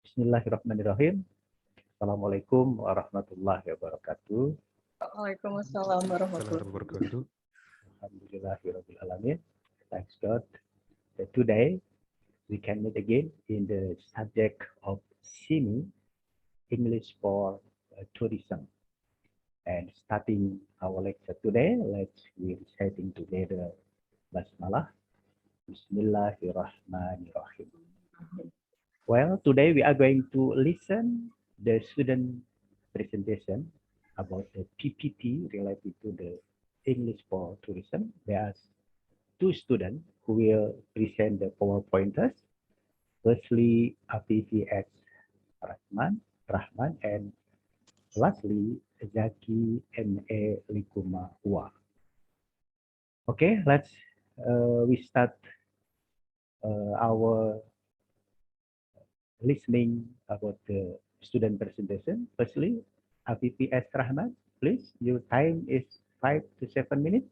Bismillahirrahmanirrahim. Assalamualaikum warahmatullahi wabarakatuh. Waalaikumsalam warahmatullahi wabarakatuh. Alhamdulillahirabbil alamin. Thanks God. Today we can meet again in the subject of SIMI, English for tourism. And starting our lecture today, let's be reciting together Basmalah. Bismillahirrahmanirrahim. Well, today we are going to listen the student presentation about the PPT related to the English for tourism. There are two students who will present the PowerPointers. Firstly, APVS Rahman, and lastly, Zaki M.A. Likuma Hua. Okay, let's we start our listening about the student presentation. Firstly, APPS Rahman, please, your time is 5 to 7 minutes.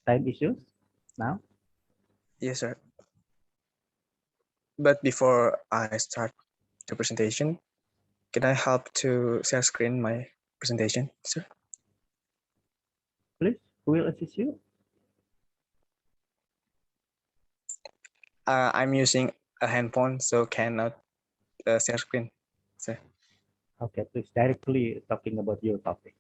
Time issues now. Yes, sir. But before I start the presentation, can I help to share screen my presentation, sir? Please, who will assist you? I'm using a handphone, so cannot share screen, sir. Okay, please directly talking about your topic.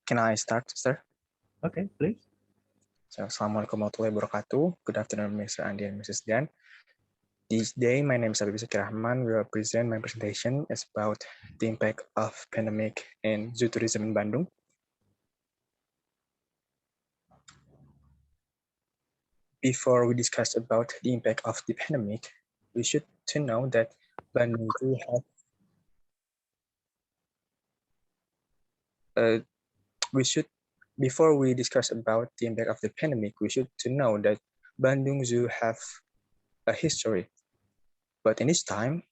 Can I start, sir? Okay, please. So, Assalamualaikum warahmatullahi wabarakatuh. Good afternoon, Mr. Andi and Mrs. Dan. This day, my name is Abibis Rahman. We will present my presentation is about the impact of pandemic in zoo tourism in Bandung. Before we discuss about the impact of the pandemic, we should to know that Bandung Zoo have before we discuss about the impact of the pandemic, we should to know that Bandung Zoo have a history. But in this time,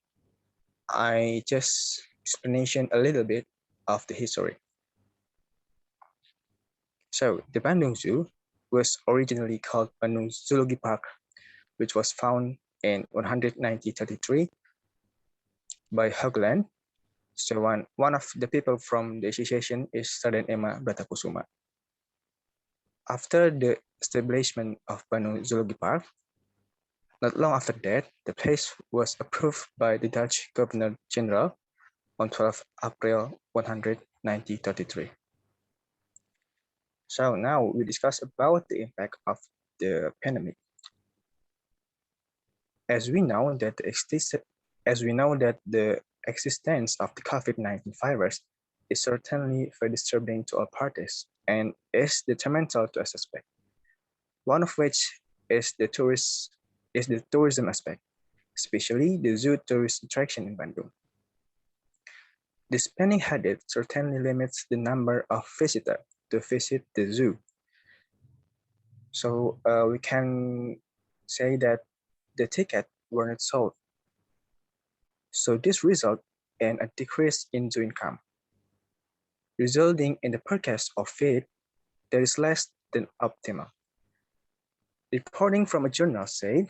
I just explanation a little bit of the history. So the Bandung Zoo was originally called Bandung Zoology Park, which was found in 1933 by Hogland. So one of the people from the association is Raden Emma Bratakusuma. After the establishment of Bandung Zoology Park, not long after that, the place was approved by the Dutch Governor General on 12 April 1933. So now we discuss about the impact of the pandemic. As we know that the existence of the COVID-19 virus is certainly very disturbing to all parties and is detrimental to a suspect. One of which is the tourism aspect, especially the zoo tourist attraction in Bandung. The spending habit certainly limits the number of visitors to visit the zoo. So we can say that the tickets were not sold. So this resulted in a decrease in zoo income, resulting in the purchase of feed that is less than optimal. Reporting from a journal said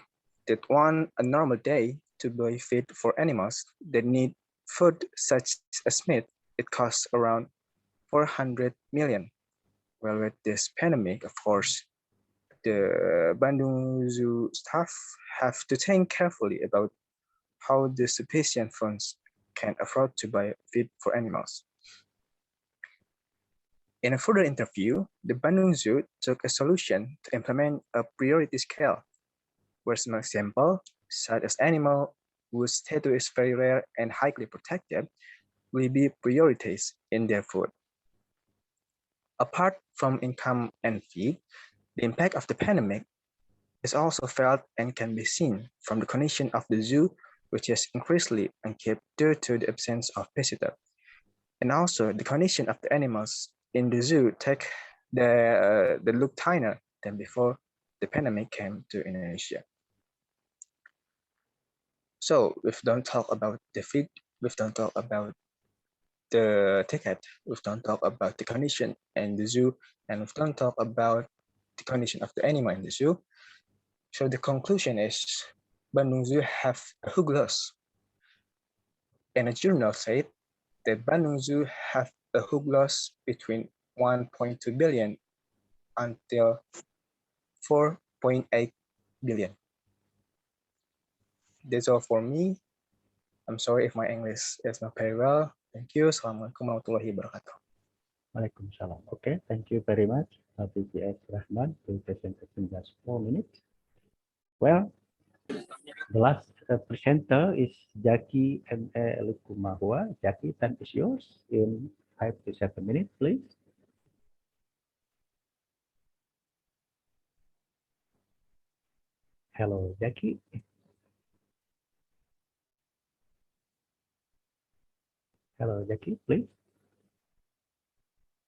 that a normal day to buy feed for animals that need food such as meat, it costs around 400 million. Well, with this pandemic, of course, the Bandung Zoo staff have to think carefully about how the sufficient funds can afford to buy feed for animals. In a further interview, the Bandung Zoo took a solution to implement a priority scale, where some example, such as animal whose status is very rare and highly protected, will be prioritized in their food. Apart from income and feed, the impact of the pandemic is also felt and can be seen from the condition of the zoo, which is increasingly unkept due to the absence of visitors. And also the condition of the animals in the zoo take the look thinner than before the pandemic came to Indonesia. So we don't talk about the feed, we don't talk about the ticket, we've done talk about the condition in the zoo, and we've done talk about the condition of the animal in the zoo. So the conclusion is Bandung Zoo have a hook loss. And a journal said that Bandung Zoo have a hook loss between 1.2 billion until 4.8 billion. That's all for me. I'm sorry if my English is not very well. Thank you. Assalamualaikum warahmatullahi wabarakatuh. Waalaikumsalam. Okay, thank you very much, PPS Rahman, to presentation just 4 minutes. Well, the last presenter is Jackie M.A. Lukumahua. Jackie, time is yours in 5 to 7 minutes, please. Hello, Jackie. Hello, Jackie, please.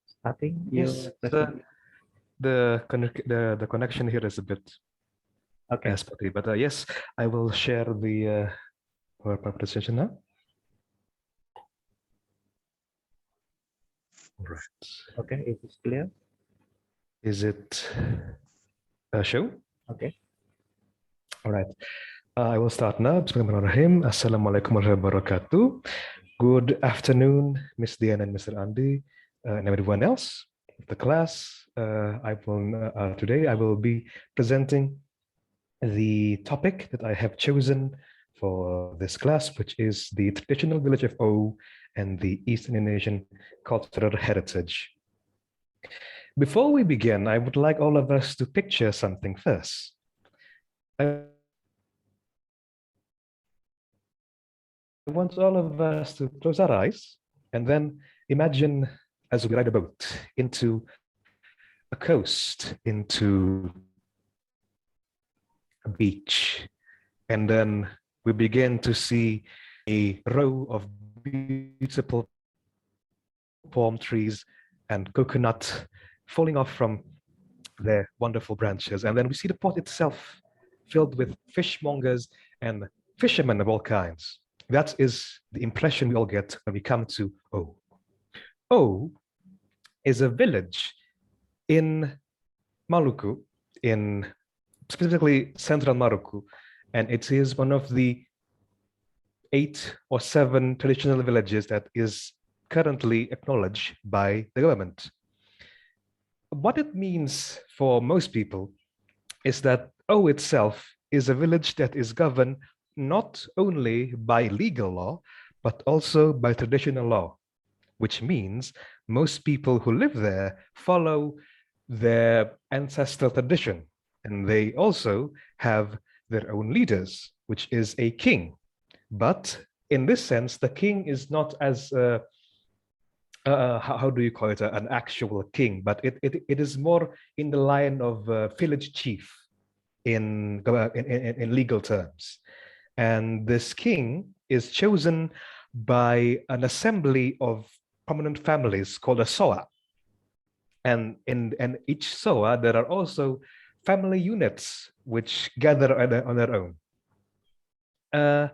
Starting Yes, your the connection here is a bit okay. spotty, but yes, I will share the PowerPoint presentation now. All right. Okay, it is clear. Is it a show? Okay. All right. I will start now. Bismillahirrahmanirrahim. Assalamualaikum warahmatullahi wabarakatuh. Good afternoon, Miss Diana and Mr. Andy, and everyone else. The class. Today I will be presenting the topic that I have chosen for this class, which is the traditional village of O and the East Indonesian cultural heritage. Before we begin, I would like all of us to picture something first. I want all of us to close our eyes and then imagine as we ride a boat into a coast, into a beach, and then we begin to see a row of beautiful palm trees and coconut falling off from their wonderful branches. And then we see the port itself filled with fishmongers and fishermen of all kinds. That is the impression we all get when we come to O. O is a village in Maluku, in specifically central Maluku, and it is one of the 8 or 7 traditional villages that is currently acknowledged by the government. What it means for most people is that O itself is a village that is governed not only by legal law, but also by traditional law, which means most people who live there follow their ancestral tradition, and they also have their own leaders, which is a king. But in this sense, the king is not as how do you call it, an actual king, but it is more in the line of village chief in legal terms. And this king is chosen by an assembly of prominent families called a soa. And in each soa, there are also family units which gather on their own. The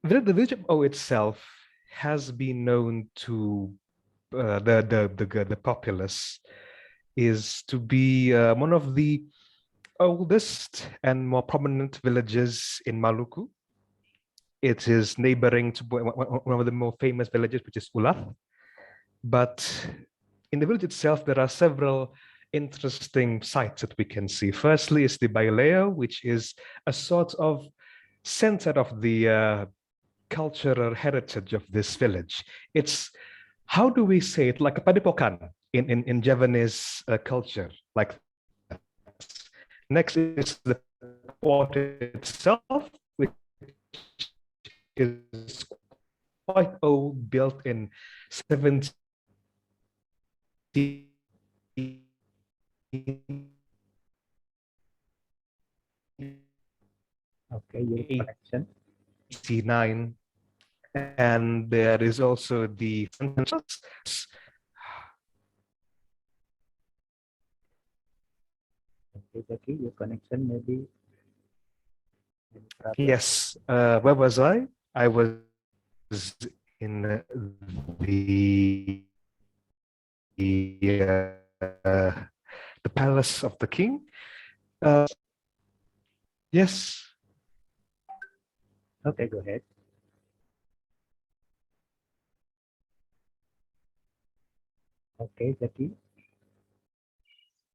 village of O itself has been known to the populace is to be one of the oldest and more prominent villages in Maluku. It is neighboring to one of the more famous villages, which is Ulat. But in the village itself, there are several interesting sites that we can see. Firstly is the Baileo, which is a sort of center of the cultural heritage of this village. It's, how do we say it, like a padepokan in Javanese culture, like that. Next is the port itself, which is quite old, built in 17. Okay, your connection. 89, and there is also the Okay, Jackie, your connection maybe. yes. Where was I? I was in the palace of the king. Yes. Okay, go ahead. Okay, Jackie.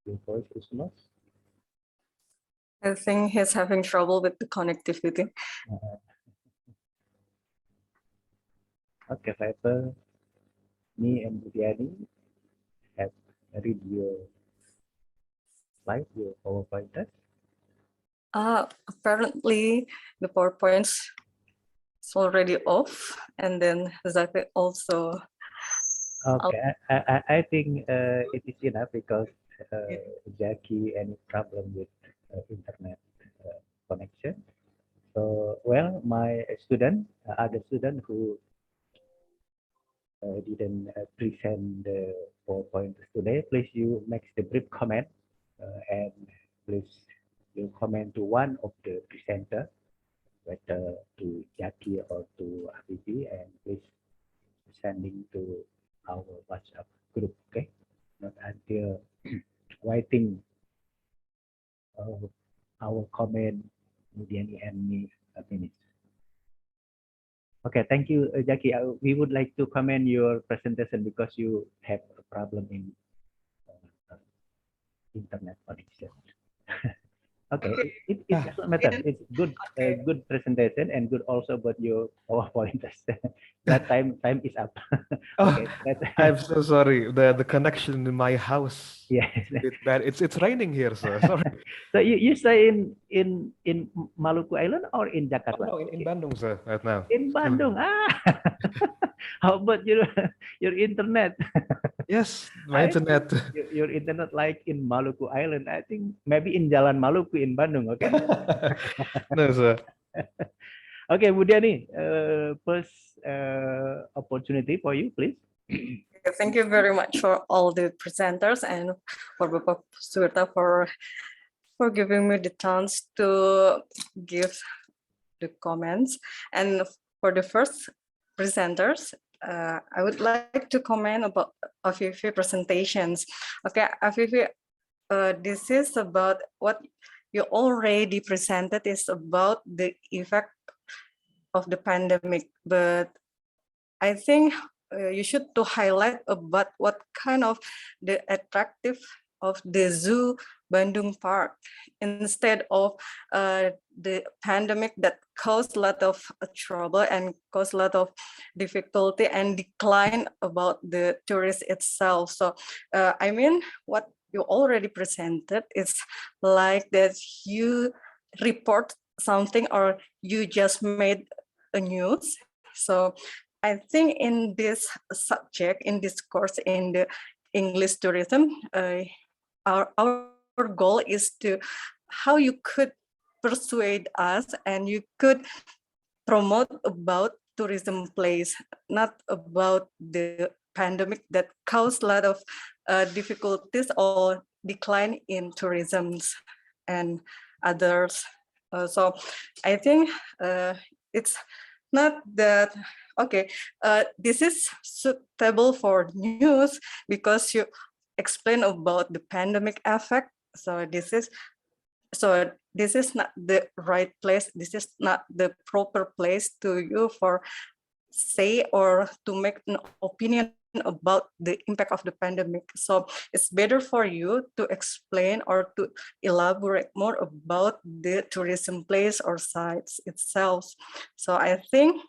Your voice is lost. I think he's having trouble with the connectivity. Okay, Viper, me and Budiani have read your slide, your PowerPoint test. Apparently the PowerPoint's is already off, and then Zaki also. Okay, I think it is enough because Jackie any problem with internet connection. So, well, my student, other student who didn't present the PowerPoint today, please you make the brief comment and please you comment to one of the presenter, whether to Jackie or to Habibi, and please sending to our WhatsApp group, okay? Not until writing our comment, Mudiani and me minutes. Okay, thank you, Jackie. We would like to comment your presentation because you have a problem in internet connection. Okay, it doesn't matter. It's good, good presentation and good also about your PowerPoint. That time is up. Okay, I'm so sorry. The connection in my house. Yes. It's a bit bad. It's raining here, sir. Sorry. So you stay in Maluku Island or in Jakarta? No, in Bandung, sir, right now. In Bandung. How about your internet? Yes, my internet. Your internet like in Maluku Island. I think maybe in Jalan Maluku in Bandung. Okay. No, sir. Okay, Budiani, first opportunity for you, please. Thank you very much for all the presenters and for Bapak Suwirta for giving me the chance to give the comments. And for the first presenters, I would like to comment about Afifi presentations. Okay, Afifi, this is about what you already presented is about the effect of the pandemic, but I think you should to highlight about what kind of the attractive of the zoo Bandung Park instead of the pandemic that caused a lot of trouble and caused a lot of difficulty and decline about the tourist itself. So I mean, what you already presented is like that you report something or you just made a news. So I think in this subject, in this course, in the English tourism, our goal is to how you could persuade us and you could promote about tourism place, not about the pandemic that caused a lot of difficulties or decline in tourism and others. So I think it's not that okay, this is suitable for news because you explain about the pandemic effect. So this is not the right place. This is not the proper place to you for say or to make an opinion about the impact of the pandemic. So it's better for you to explain or to elaborate more about the tourism place or sites itself. So I think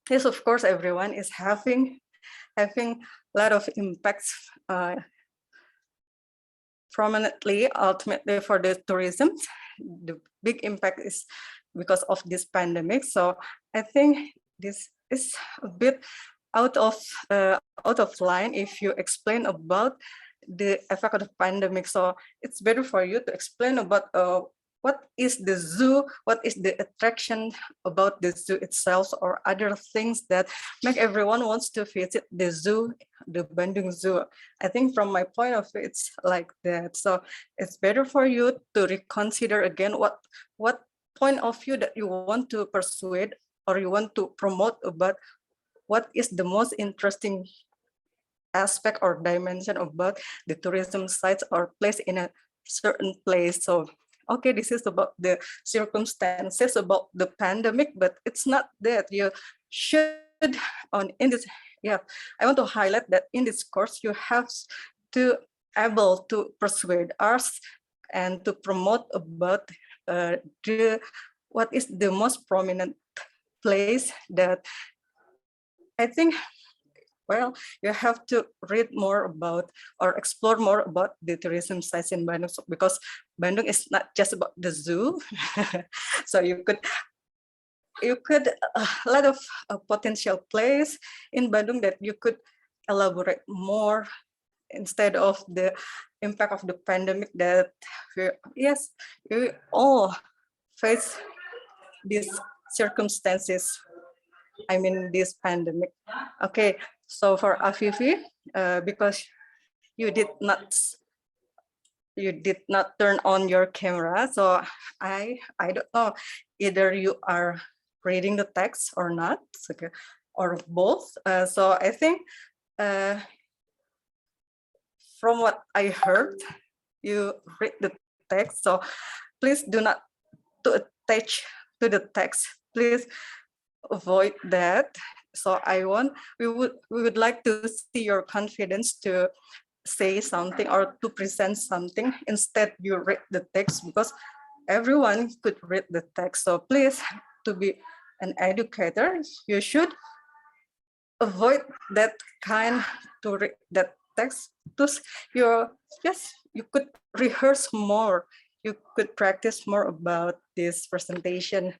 yes, of course, everyone is having a lot of impacts prominently, ultimately for the tourism. The big impact is because of this pandemic. So I think this is a bit out of line if you explain about the effect of the pandemic. So it's better for you to explain about what is the zoo, what is the attraction about the zoo itself, or other things that make everyone wants to visit the zoo, the Bandung Zoo. I think from my point of view, it's like that. So it's better for you to reconsider again what point of view that you want to persuade or you want to promote about what is the most interesting aspect or dimension about the tourism sites or place in a certain place. So, okay, this is about the circumstances about the pandemic, but it's not that. You should in this, yeah, I want to highlight that in this course, you have to able to persuade us and to promote about what is the most prominent place that I think, well, you have to read more about or explore more about the tourism sites in Bandung, because Bandung is not just about the zoo. So you could a lot of potential place in Bandung that you could elaborate more instead of the impact of the pandemic that yes, we all face these circumstances. I mean, this pandemic. Okay, so for Afifi, because you did not turn on your camera, so I don't know either you are reading the text or not, okay, or both. So I think from what I heard, you read the text. So please do not to attach to the text. Please avoid that. So we would like to see your confidence to say something or to present something. Instead, you read the text, because everyone could read the text. So please, to be an educator, you should avoid that kind to read that text. Thus, you could rehearse more. You could practice more about this presentation.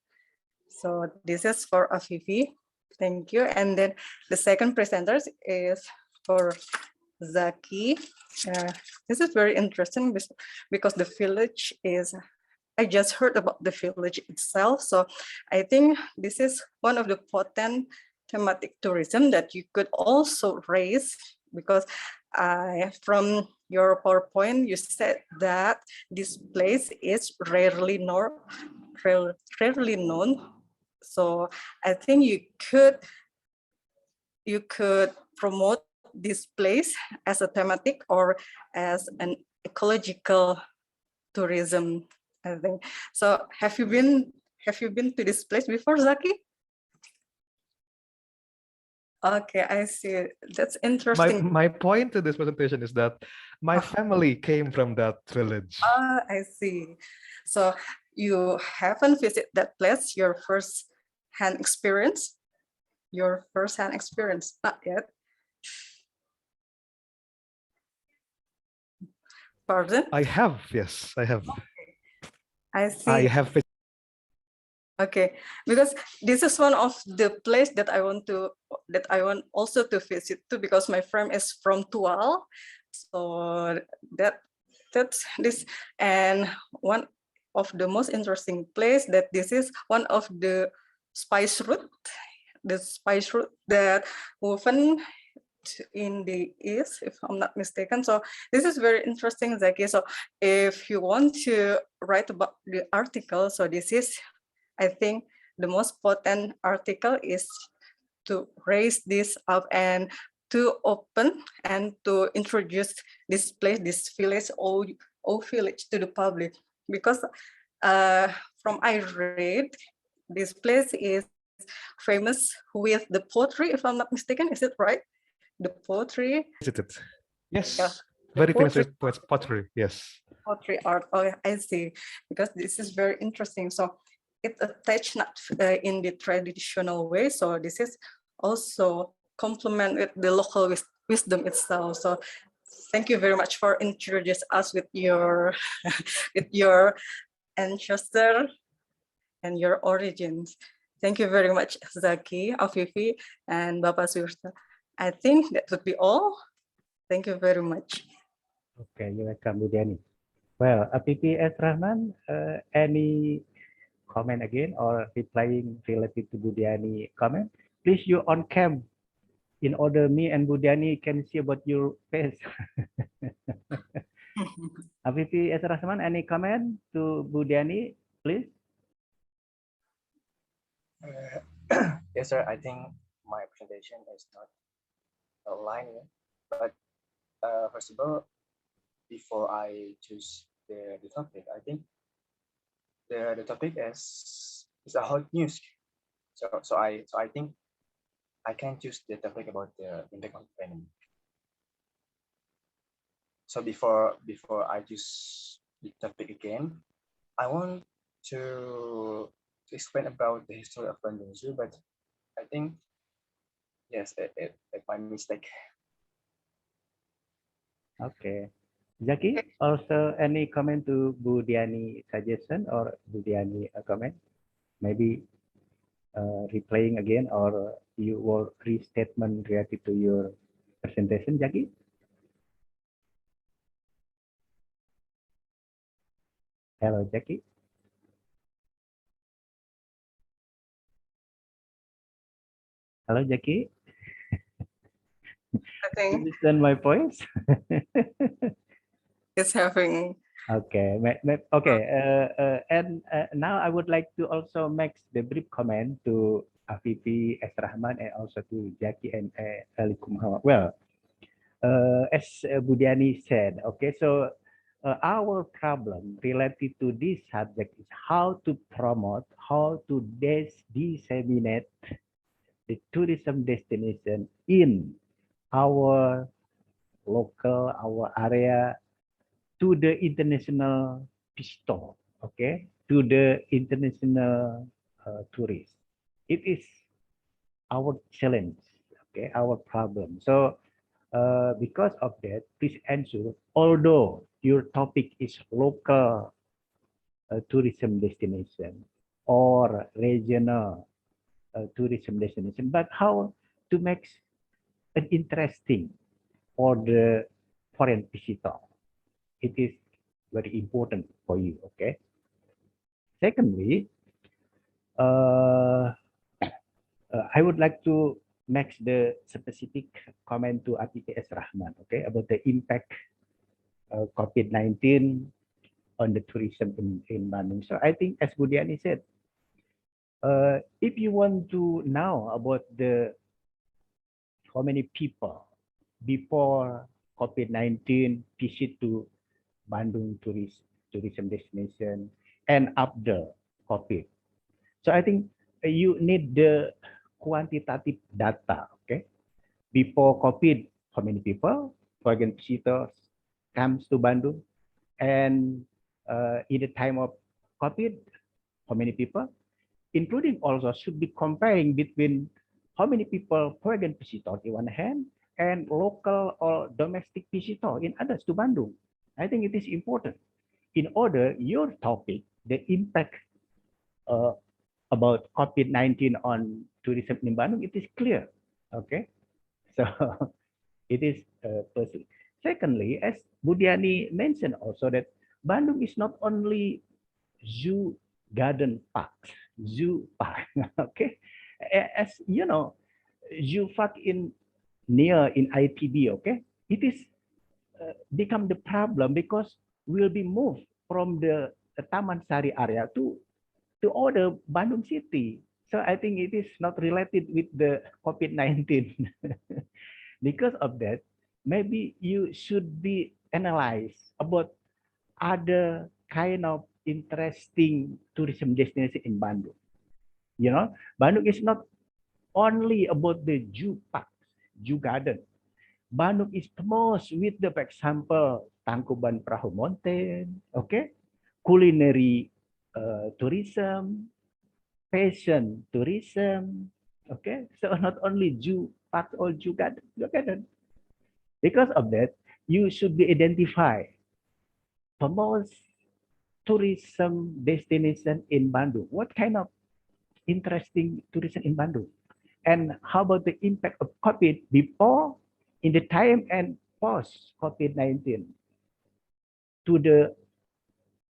So this is for Afifi. Thank you. And then the second presenter is for Zaki. This is very interesting because the village is, I just heard about the village itself. So I think this is one of the potent thematic tourism that you could also raise, because from your PowerPoint, you said that this place is rarely known. So I think you could promote this place as a thematic or as an ecological tourism, I think. So have you been to this place before, Zaki? Okay, I see. That's interesting. My point to this presentation is that my family came from that village. I see. So you haven't visited that place, your first-hand experience? Your first-hand experience, not yet. Pardon? I have, yes, I have. I see. I have. Okay, because this is one of the place that I want also to visit too, because my friend is from Tual, so that's this, and one of the most interesting place that this is one of the spice route that woven in the east, if I'm not mistaken. So this is very interesting, Zaki. So if you want to write about the article, so this is, I think, the most potent article is to raise this up and to open and to introduce this place, this village, old village, to the public. Because from I read, this place is famous with the pottery, if I'm not mistaken. Is it right? The pottery. Yes, yeah, very famous pottery. with pottery. Yes. Pottery art. Oh, I see. Because this is very interesting. So it attached not in the traditional way. So this is also complement with the local wisdom itself. So thank you very much for introducing us with your with your ancestor and your origins. Thank you very much, Zaki, Afifi, and Bapak Suirta. I think that would be all. Thank you very much. Okay, you're welcome, Budiani. Well, Afifi S. Rahman, any comment again or replying related to Budiani comment? Please, you on cam in order me and Budiani can see about your face. Afifi S. Rahman, any comment to Budiani, please? Yes, sir. I think my presentation is not linear, but first of all, before I choose the topic, I think the topic is a hot news. So I think I can choose the topic about the impact of pandemic. So before I choose the topic again, I want to explain about the history of Bandung Zoo, but I think yes, it my mistake. Okay. Jackie, also any comment to Bu Diani suggestion or Bu Diani comment? Maybe replaying again or you will restatement related to your presentation, Jackie? Hello, Jackie. Hello, Jackie. I You think listen my voice? it's having. Okay, okay. And now I would like to also make the brief comment to Afifi, S. Rahman, and also to Jackie and Alikumhawa. Well, as Budiani said, okay, so our problem related to this subject is how to promote, how to disseminate the tourism destination in our local, our area, to the international visitor, okay, to the international tourists. It is our challenge, okay, our problem. So because of that, please answer, although your topic is local tourism destination or regional tourism destination, but how to make it interesting for the foreign visitor. It is very important for you, okay? Secondly, uh, I would like to make the specific comment to APPS Rahman, okay, about the impact of COVID-19 on the tourism in Bandung. So I think, as Budiani said, if you want to know about the how many people before COVID-19 visit to Bandung tourism destination and after COVID. So I think you need the quantitative data, okay? Before COVID, how many people, foreign visitors comes to Bandung? And in the time of COVID, how many people? Including also should be comparing between how many people foreign visitors in one hand and local or domestic visitor in others to Bandung. I think it is important in order your topic, the impact uh, about COVID-19 on tourism in Bandung, it is clear. Okay, so it is person. Secondly, as Budiani mentioned also that Bandung is not only zoo garden park, zoo park. Okay, as you know, zoo park in near in ITB. Okay, it is become the problem because will be moved from the Taman Sari area to other Bandung city. So I think it is not related with the COVID-19. Because of that, maybe you should be analyzed about other kind of interesting tourism destination in Bandung. You know, Bandung is not only about the zoo park, zoo garden. Bandung is famous with the, for example, Tangkuban Perahu Mountain, okay, culinary tourism, fashion tourism, okay. So not only zoo park or zoo garden. Because of that, you should be identified famous tourism destination in Bandung. What kind of interesting tourism in Bandung? And how about the impact of COVID before, in the time, and post COVID-19 to the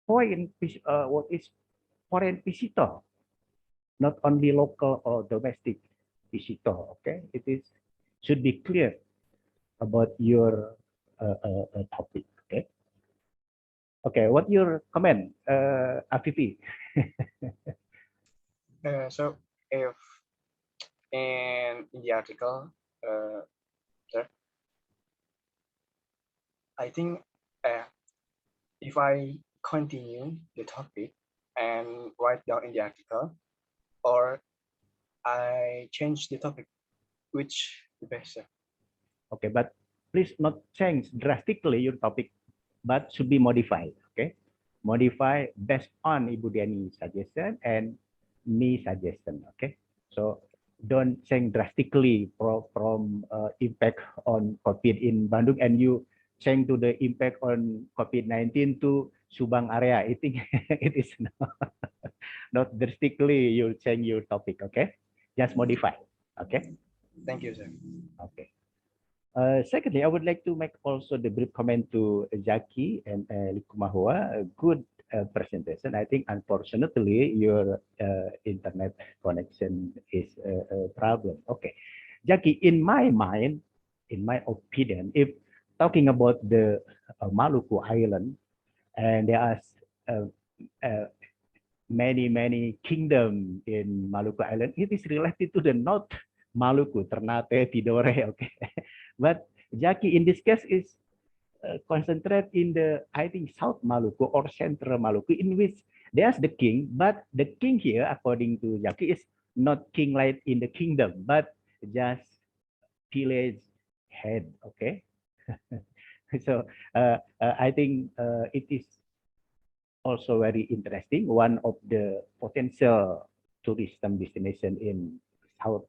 foreign, what is foreign visitor, not only local or domestic visitor. Okay, it is should be clear about your topic. Okay. Okay, what your comment, Afifi? So if And in the article, sir, I think if I continue the topic and write down in the article, or I change the topic, which the best, sir? Okay, but please not change drastically your topic, but should be modified. Okay, modify based on Ibu Diani's suggestion and me suggestion. Okay, so don't change drastically from impact on COVID in Bandung and you change to the impact on COVID-19 to Subang area. I think it is not drastically you change your topic. Okay, just modify. Okay. Thank you, sir. Okay. Secondly, I would like to make also the brief comment to Jackie and Likumahua. A good presentation. I think unfortunately your internet connection is a problem. Okay, Jackie, in my mind, in my opinion, if talking about the Maluku Island, and there are uh, uh, many kingdom in Maluku Island, it is related to the North Maluku, Ternate, Tidore. Okay, but Jackie in this case is concentrate in the, I think, South Maluku or Central Maluku, in which there's the king, but the king here, according to Jackie, is not king like in the kingdom, but just village head. Okay, so I think it is also very interesting. One of the potential tourism destination in South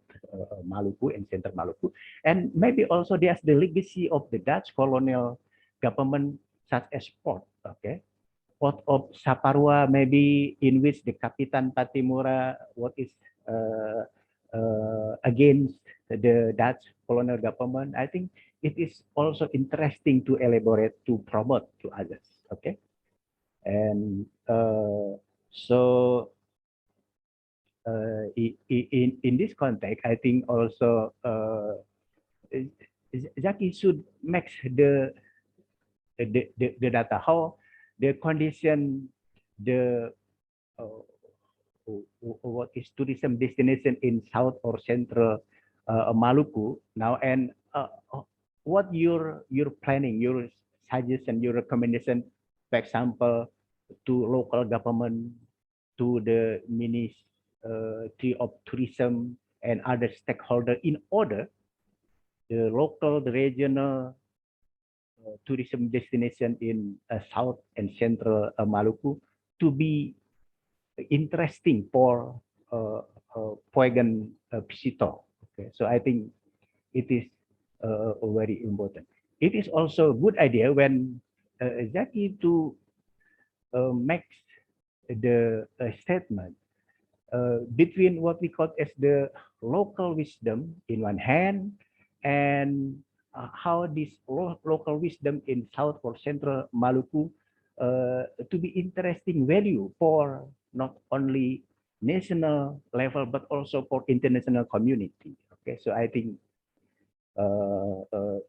Maluku and Central Maluku. And maybe also there's the legacy of the Dutch colonial government, such as port. Okay, port of Saparua, maybe in which the Kapitan Patimura, what is against the Dutch colonial government. I think it is also interesting to elaborate, to promote to others. Okay. And so in this context, I think also Zaki should make the data, how the condition, the what is tourism destination in South or Central Maluku now, and what your planning, your suggestion, your recommendation, for example, to local government, to the Ministry of Tourism and other stakeholders, in order the local, the regional tourism destination in South and Central Maluku to be interesting for foreign visitor. Okay, so I think it is very important. It is also a good idea when Zaki to make the statement between what we call as the local wisdom in one hand, and how this local wisdom in South or Central Maluku to be interesting value for not only national level but also for international community. Okay, so I think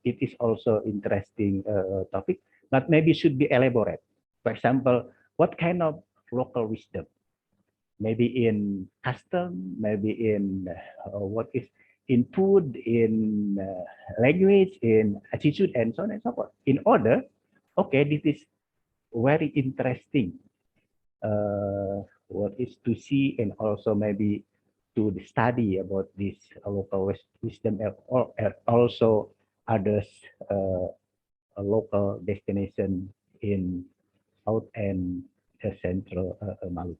it is also interesting topic, but maybe should be elaborate. For example, what kind of local wisdom? Maybe in custom, maybe in what is in food, in language, in attitude, and so on and so forth. In order, okay, this is very interesting. What is to see, and also maybe to study about this local wisdom, or also others local destination in South and Central Maluku.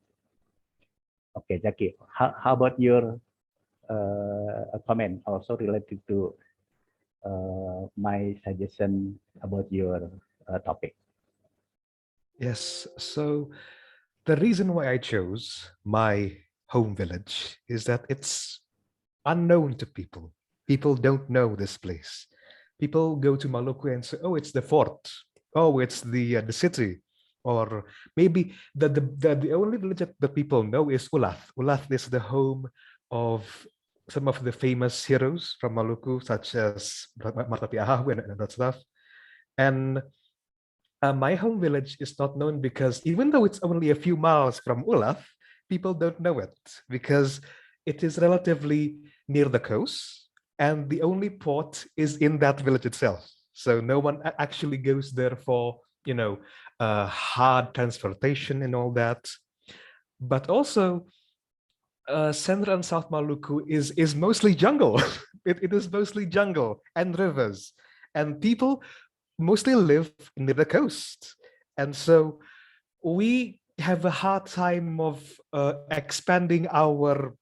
Okay, Jackie, how about your comment also related to my suggestion about your topic? Yes, so the reason why I chose my home village is that it's unknown to people. People don't know this place. People go to Maluku and say, "Oh, it's the fort. Oh, it's the city," or maybe the only village that the people know is Ulath. Ulath is the home of some of the famous heroes from Maluku, such as Matapi Ahahu and that stuff. And my home village is not known because even though it's only a few miles from Ulath, people don't know it because it is relatively near the coast, and the only port is in that village itself. So no one actually goes there for, hard transportation and all that. But also, Central and South Maluku is mostly jungle. It is mostly jungle and rivers, and people mostly live near the coast. And so we have a hard time of expanding our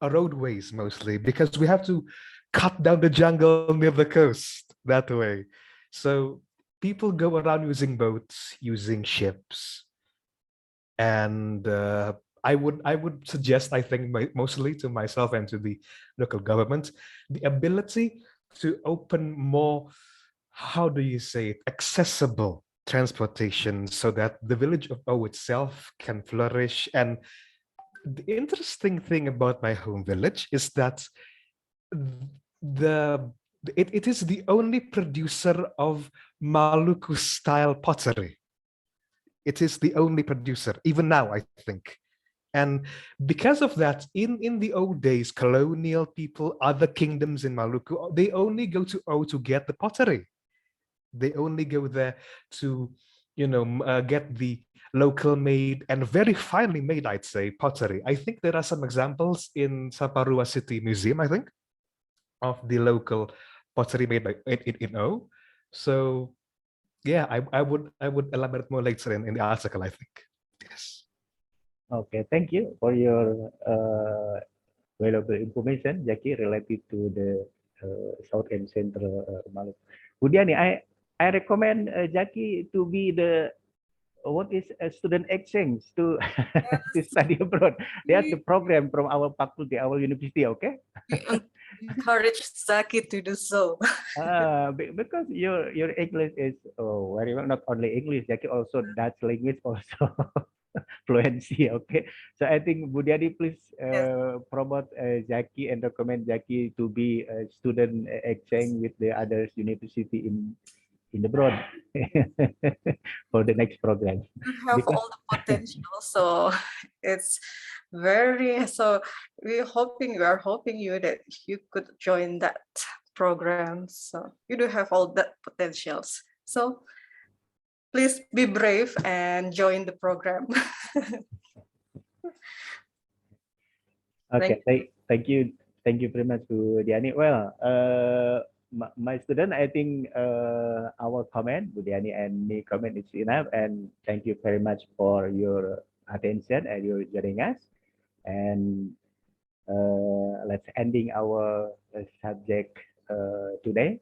roadways mostly, because we have to cut down the jungle near the coast that way. So people go around using boats, using ships, and I would suggest, I think, mostly to myself and to the local government, the ability to open more, how do you say it, accessible transportation, so that the village of O itself can flourish. And the interesting thing about my home village is that the it is the only producer of Maluku style pottery. It is the only producer, even now, I think. And because of that, in the old days, colonial people, other kingdoms in Maluku, they only go to O to get the pottery. They only go there to, get the local made and very finely made, I'd say, pottery. I think there are some examples in Saparua City Museum, I think, of the local pottery made by in O. So yeah, I would elaborate more later in the article, I think. Yes. Okay, thank you for your valuable information, Jackie, related to the South and Central Maluku. Budiani, I recommend Jackie to be the what is a student exchange to to study abroad. That's the program from our faculty, our university. Okay. We encourage Zaki to do so. Because your English is very well, not only English, Jackie also Dutch language also fluency. Okay, so I think Budiani, please Yes. promote Jackie and recommend Jackie to be a student exchange with the others university in abroad for the next program. You have Because all the potential, so it's very, so we are hoping you that you could join that program. So you do have all that potentials. So please be brave and join the program. okay, Thank thank you very much to Diani. Well, my student, I think our comment, Budiani and me comment is enough, and thank you very much for your attention and your joining us. And let's ending our subject today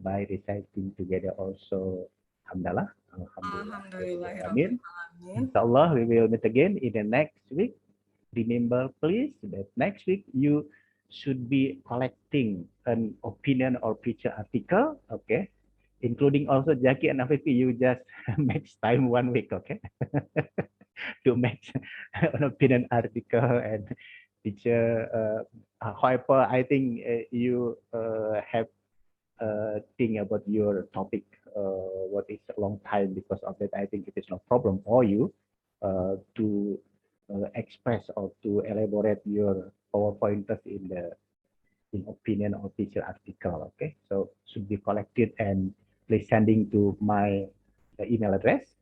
by reciting together also Hamdalah. Alhamdulillah. Amin. Alhamdulillah. Inshallah, we will meet again in the next week. Remember, please, that next week you should be collecting an opinion or picture article, okay? Including also Jackie and Afifi, you just max time 1 week, okay? To make an opinion article and picture. However, I think you have think about your topic, what is a long time. Because of that, I think it is no problem for you to express or to elaborate your PowerPointers in the opinion or teacher article. Okay, so should be collected and please sending to my email address.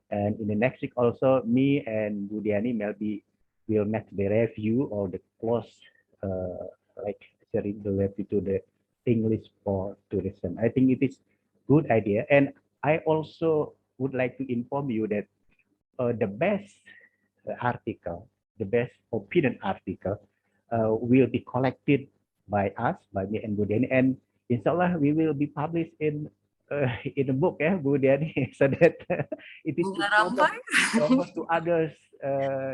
And in the next week also, me and Budiani maybe will make the review or the close, like sharing the review to the English for tourism. I think it is good idea. And I also would like to inform you that the best article, the best opinion article will be collected by us, by me and Budiani. And inshallah, we will be published in a book, Budiani, so that it is to promote to others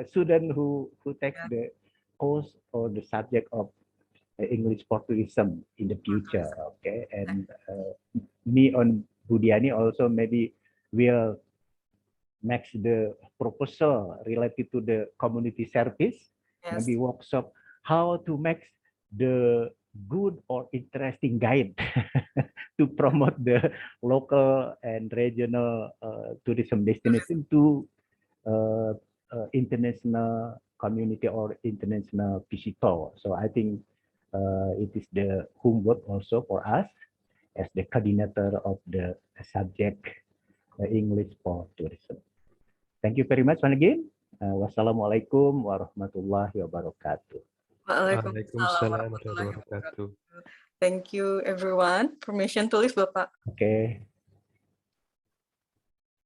students who take the course or the subject of English for tourism in the future. Okay, and me and Budiani also maybe will make the proposal related to the community service, maybe workshop how to make the good or interesting guide to promote the local and regional tourism destination to international community or international visitor. So I think it is the homework also for us as the coordinator of the subject English for tourism. Thank you very much once again. Wassalamualaikum warahmatullahi wabarakatuh. Waalaikumsalam warahmatullahi wabarakatuh. Thank you everyone. Permission tulis Bapak. Oke.